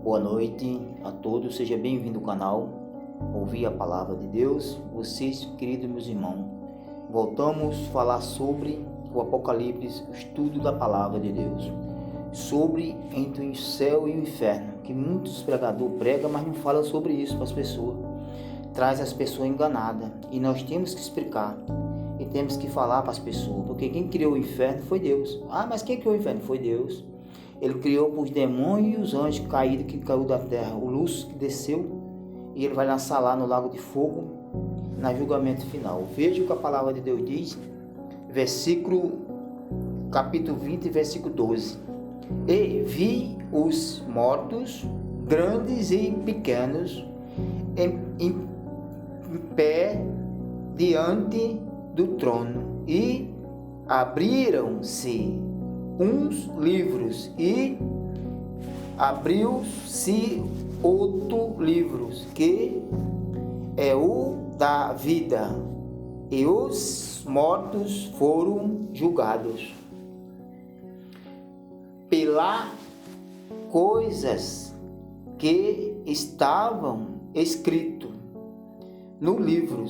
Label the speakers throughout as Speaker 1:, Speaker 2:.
Speaker 1: Boa noite a todos, seja bem-vindo ao canal Ouvir a Palavra de Deus. Vocês, queridos meus irmãos, voltamos a falar sobre o Apocalipse, o estudo da Palavra de Deus, sobre entre o céu e o inferno, que muitos pregadores pregam, mas não falam sobre isso para as pessoas, traz as pessoas enganadas, e nós temos que explicar, e temos que falar para as pessoas, porque quem criou o inferno foi Deus. Mas quem criou o inferno foi Deus. Ele criou os demônios e os anjos caídos que caiu da terra, o Lúcifer que desceu, e ele vai lançar lá no lago de fogo, no julgamento final. Veja o que a palavra de Deus diz, capítulo 20, versículo 12. E vi os mortos, grandes e pequenos, em pé diante do trono, e abriram-se uns livros, e abriu-se outro livro, que é o da vida, e os mortos foram julgados pelas coisas que estavam escritas no livro,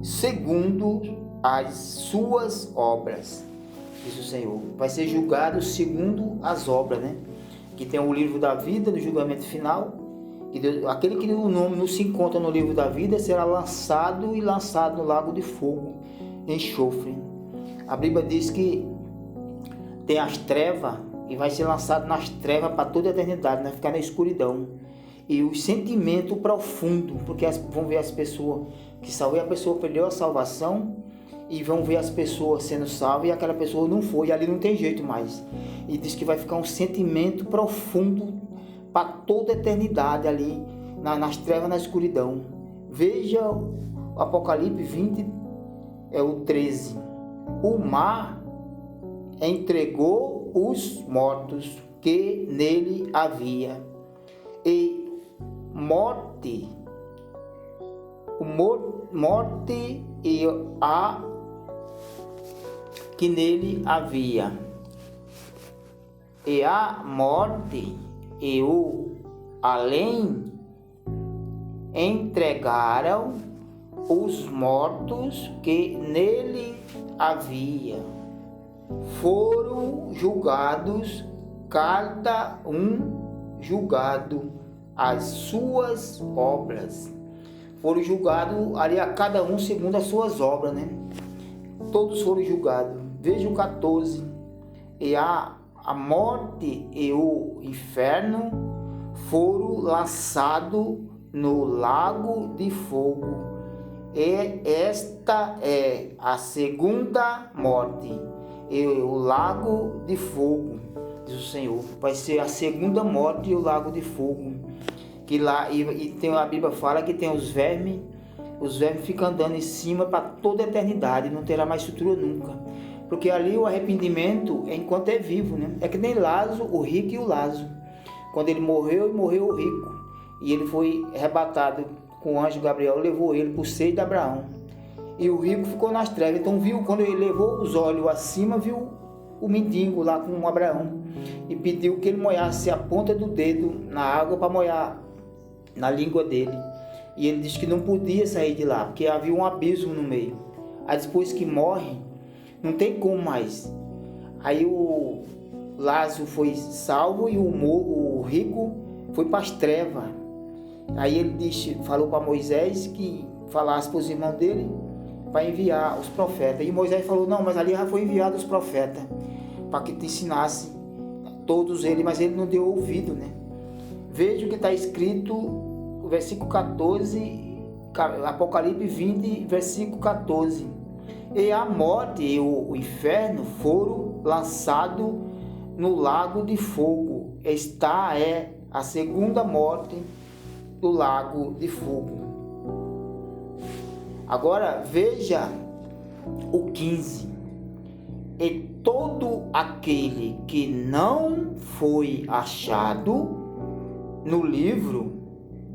Speaker 1: segundo as suas obras. Diz o Senhor, vai ser julgado segundo as obras, né? Que tem o livro da vida no julgamento final, que Deus, aquele que o nome não se encontra no livro da vida será lançado no lago de fogo, enxofre. A Bíblia diz que tem as trevas, e vai ser lançado nas trevas para toda a eternidade, vai ficar na escuridão. E o sentimento profundo, porque vão ver as pessoas que salvou, a pessoa perdeu a salvação, e vão ver as pessoas sendo salvas, e aquela pessoa não foi, e ali não tem jeito mais. E diz que vai ficar um sentimento profundo para toda a eternidade ali, nas trevas, na escuridão. Veja o Apocalipse 20, o 13. O mar entregou os mortos que nele havia, e morte e a que nele havia, e a morte e o além entregaram os mortos que nele havia, foram julgados, cada um julgado as suas obras. Foram julgados ali a cada um segundo as suas obras, né? Todos foram julgados. Veja o 14. E a morte e o inferno foram lançados no lago de fogo. E esta é a segunda morte, e o lago de fogo, diz o Senhor. Vai ser a segunda morte e o lago de fogo. Que lá, e tem, a Bíblia fala que tem os vermes ficam andando em cima para toda a eternidade, não terá mais estrutura nunca. Porque ali o arrependimento é enquanto é vivo, né? É que nem Lázaro, o rico e o Lázaro. Quando ele morreu o rico, e ele foi arrebatado com o anjo Gabriel, levou ele para o seio de Abraão. E o rico ficou nas trevas. Então viu, quando ele levou os olhos acima, viu o mendigo lá com Abraão, e pediu que ele molhasse a ponta do dedo na água para molhar na língua dele. E ele disse que não podia sair de lá, porque havia um abismo no meio. Aí depois que morre, não tem como mais. Aí o Lázaro foi salvo, e o rico foi para as trevas. Aí ele falou para Moisés que falasse para os irmãos dele para enviar os profetas. E Moisés falou: não, mas ali já foi enviado os profetas para que te ensinasse todos eles, mas ele não deu ouvido, né? Veja o que está escrito, o versículo 14, Apocalipse 20, versículo 14. E a morte e o inferno foram lançados no lago de fogo. Esta é a segunda morte do lago de fogo. Agora veja o 15. E todo aquele que não foi achado no livro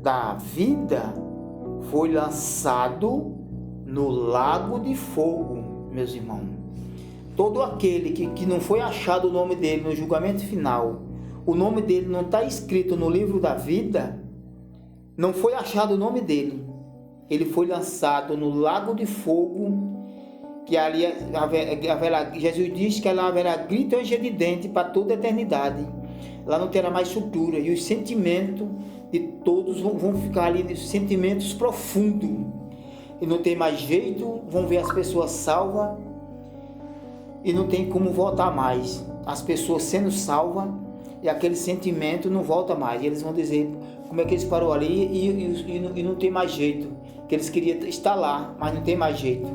Speaker 1: da vida foi lançado no lago de fogo, meus irmãos. Todo aquele que não foi achado o nome dele no julgamento final, o nome dele não está escrito no livro da vida, não foi achado o nome dele. Ele foi lançado no lago de fogo, que ali haverá, Jesus disse que lá haverá grito e ranger de dente para toda a eternidade. Lá não terá mais sutura, e os sentimentos de todos vão ficar ali, sentimentos profundos, e não tem mais jeito, vão ver as pessoas salvas, e não tem como voltar mais. As pessoas sendo salvas, e aquele sentimento não volta mais, e eles vão dizer como é que eles parou ali, e não tem mais jeito, que eles queriam estar lá, mas não tem mais jeito.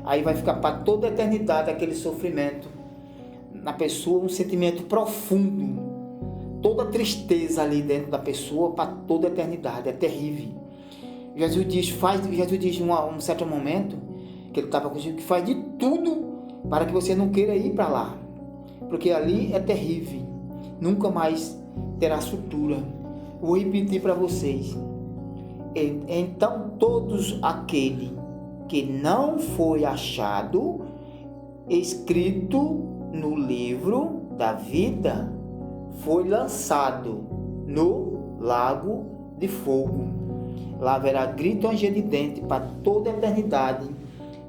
Speaker 1: Aí vai ficar para toda a eternidade aquele sofrimento na pessoa, um sentimento profundo, toda a tristeza ali dentro da pessoa para toda a eternidade. É terrível. Jesus diz em um certo momento que ele estava contigo, que faz de tudo para que você não queira ir para lá, porque ali é terrível, nunca mais terá sutura. Vou repetir para vocês. Então todos aquele que não foi achado escrito no livro da vida foi lançado no lago de fogo. Lá haverá grito e ranger de dente para toda a eternidade,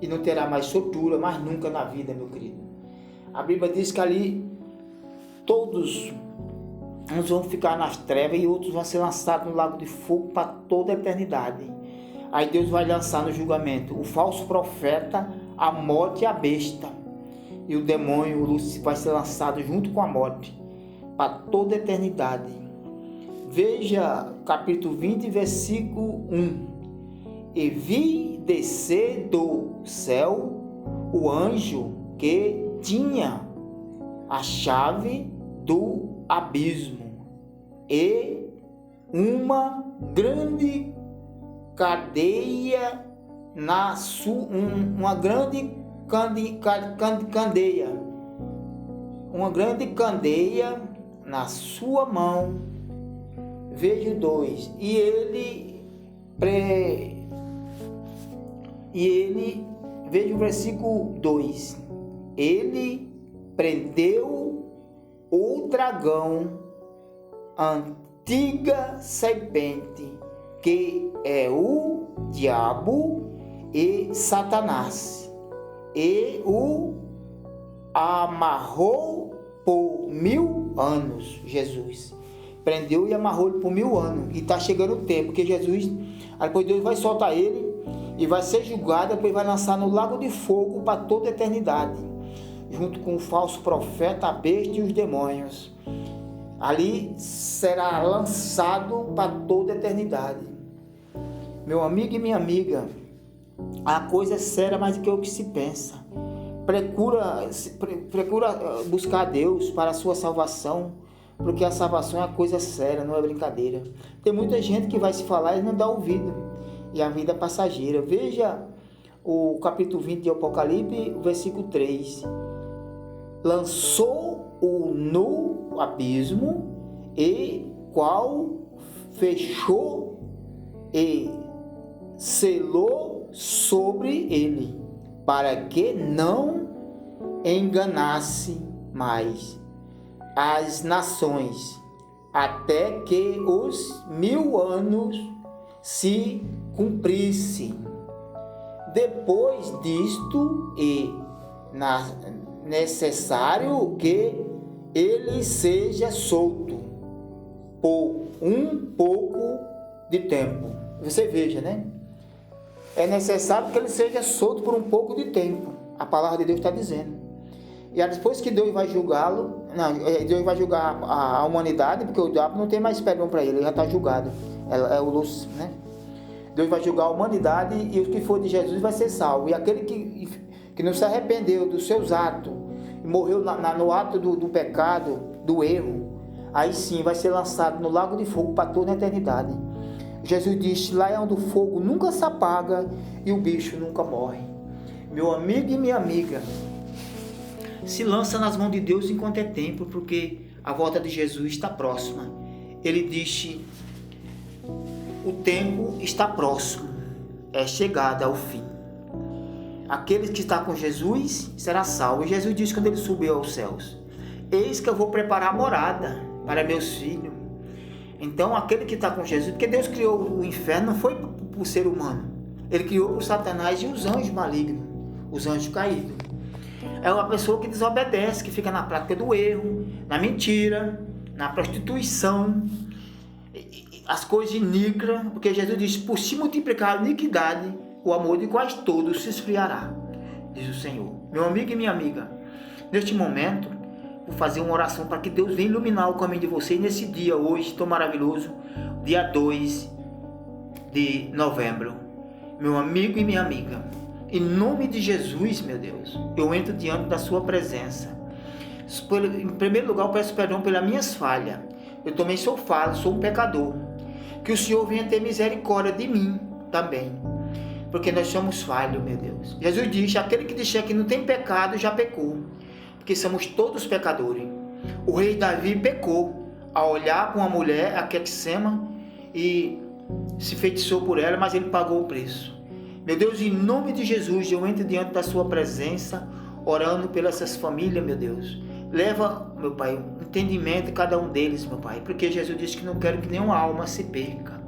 Speaker 1: e não terá mais sutura, mais nunca na vida, meu querido. A Bíblia diz que ali todos uns vão ficar nas trevas e outros vão ser lançados no lago de fogo para toda a eternidade. Aí Deus vai lançar no julgamento o falso profeta, a morte e a besta. E o demônio, o Lúcifer, vai ser lançado junto com a morte para toda a eternidade. Veja capítulo 20, versículo 1. E vi descer do céu o anjo que tinha a chave do abismo e uma grande cadeia uma grande candeia na sua mão. Veja 2. E ele, veja o versículo 2. Ele prendeu o dragão, antiga serpente, que é o diabo e Satanás, e o amarrou por 1000 anos. Jesus prendeu e amarrou ele por 1000 anos, e está chegando o tempo que Jesus, depois Deus vai soltar ele e vai ser julgado, depois vai lançar no lago de fogo para toda a eternidade, junto com o falso profeta, a besta e os demônios. Ali será lançado para toda a eternidade. Meu amigo e minha amiga, a coisa é séria mais do que o que se pensa. Procura buscar a Deus para a sua salvação, porque a salvação é uma coisa séria, não é brincadeira. Tem muita gente que vai se falar e não dá ouvido, e a vida é passageira. Veja o capítulo 20 de Apocalipse, o versículo 3. Lançou-o no abismo, e qual fechou e selou sobre ele, para que não enganasse mais as nações, até que os 1000 anos se cumprissem. Depois disto necessário que ele seja solto por um pouco de tempo. Você veja, né? É necessário que ele seja solto por um pouco de tempo. A palavra de Deus está dizendo. E depois que Deus vai julgá-lo, Deus vai julgar a humanidade, porque o diabo não tem mais perdão para ele já está julgado. É o Lúcifer, né? Deus vai julgar a humanidade, e o que for de Jesus vai ser salvo. E aquele que não se arrependeu dos seus atos, morreu no ato do pecado, do erro, aí sim vai ser lançado no lago de fogo para toda a eternidade. Jesus disse: lá é onde o fogo nunca se apaga e o bicho nunca morre. Meu amigo e minha amiga, se lança nas mãos de Deus enquanto é tempo, porque a volta de Jesus está próxima. Ele disse: o tempo está próximo, é chegada ao fim. Aquele que está com Jesus será salvo. E Jesus disse quando ele subiu aos céus: eis que eu vou preparar a morada para meus filhos. Então, aquele que está com Jesus, porque Deus criou o inferno, não foi para o ser humano. Ele criou para o Satanás e os anjos malignos, os anjos caídos. É uma pessoa que desobedece, que fica na prática do erro, na mentira, na prostituição, as coisas iníquas, porque Jesus disse, por se multiplicar a iniquidade, o amor de quase todos se esfriará, diz o Senhor. Meu amigo e minha amiga, neste momento, vou fazer uma oração para que Deus venha iluminar o caminho de vocês nesse dia hoje, tão maravilhoso, dia 2 de novembro. Meu amigo e minha amiga, em nome de Jesus, meu Deus, eu entro diante da sua presença. Em primeiro lugar, eu peço perdão pelas minhas falhas. Eu também sou falho, sou um pecador. Que o Senhor venha ter misericórdia de mim também, porque nós somos falhos, meu Deus. Jesus diz, aquele que disser que não tem pecado, já pecou, porque somos todos pecadores. O rei Davi pecou ao olhar para uma mulher, a Quetsema, e se feitiçou por ela, mas ele pagou o preço. Meu Deus, em nome de Jesus, eu entro diante da sua presença, orando pelas essas famílias, meu Deus. Leva, meu Pai, um entendimento de cada um deles, meu Pai, porque Jesus disse que não quero que nenhuma alma se perca.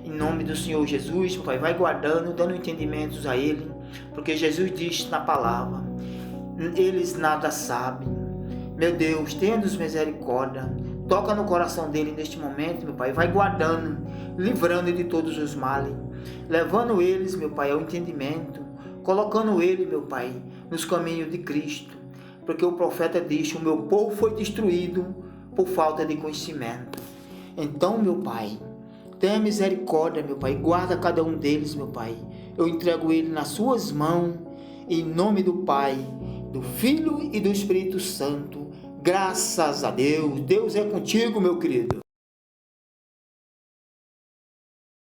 Speaker 1: Em nome do Senhor Jesus, meu Pai, vai guardando, dando entendimentos a ele, porque Jesus diz na palavra, eles nada sabem. Meu Deus, tenha-nos misericórdia, toca no coração dele neste momento, meu Pai, vai guardando, livrando de todos os males, levando eles, meu Pai, ao entendimento, colocando ele, meu Pai, nos caminhos de Cristo, porque o profeta diz, o meu povo foi destruído por falta de conhecimento. Então, meu Pai, tenha misericórdia, meu Pai, guarda cada um deles, meu Pai, eu entrego ele nas suas mãos, em nome do Pai, do Filho e do Espírito Santo. Graças a Deus. Deus é contigo, meu querido.